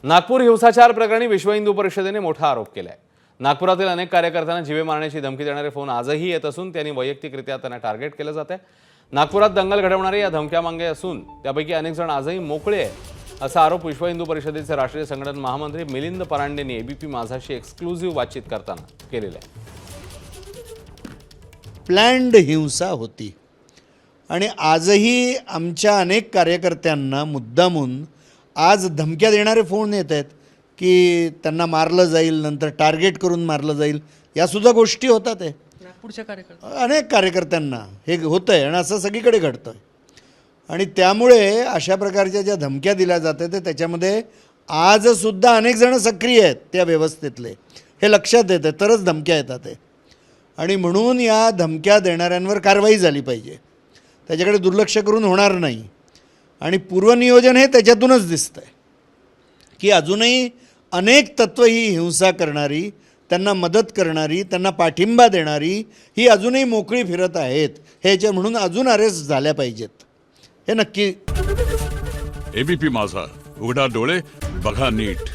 नागपूर हिंसाचार प्रकरणी विश्व हिंदू परिषदेने मोठा आरोप केलाय। नागपुरातील अनेक कार्यकर्त्यांना जीवे मारण्याची धमकी देणारे फोन आजही येत असून त्यांनी वैयक्तिकरित्या त्यांना टार्गेट केलं जात आहे। नागपुरात दंगल घडवणारे या धमक्या मागे असून त्यापैकी अनेक जण आजही मोकळे आहेत असा आरोप विश्व हिंदू परिषदेचे राष्ट्रीय संघटन महामंत्री मिलिंद परांडेंनी एबीपी माझाशी एक्सक्लुझिव्ह बातचीत करताना केलेला आहे। प्लॅन्ड हिंसा होती आणि आजही आमच्या अनेक कार्यकर्त्यांना मुद्दामून आज धमक्या देणारे फोन येत आहेत की त्यांना मारलं जाईल, नंतर टार्गेट करून मारलं जाईल, यासुद्धा गोष्टी होतात आहे नागपूरच्या अनेक कार्यकर्त्यांना हे होतं आहे आणि असं सगळीकडे घडतं आहे। आणि त्यामुळे अशा प्रकारच्या ज्या धमक्या दिल्या जातात ते त्याच्यामध्ये आजसुद्धा अनेक जण सक्रिय आहेत त्या व्यवस्थेतले, हे लक्षात येतं तरच धमक्या येतात आहे। आणि म्हणून या धमक्या देणाऱ्यांवर कारवाई झाली पाहिजे, त्याच्याकडे दुर्लक्ष करून होणार नाही। आणि पूर्वनियोजन हे त्याच्यातूनच दिसतं आहे की अजूनही अनेक तत्त्व ही हिंसा करणारी, त्यांना मदत करणारी, त्यांना पाठिंबा देणारी ही अजूनही मोकळी फिरत आहेत, ह्याच्या म्हणून अजून अरेस्ट झाल्या पाहिजेत, हे नक्की। एबीपी माझा, उघडा डोळे बघा नीट।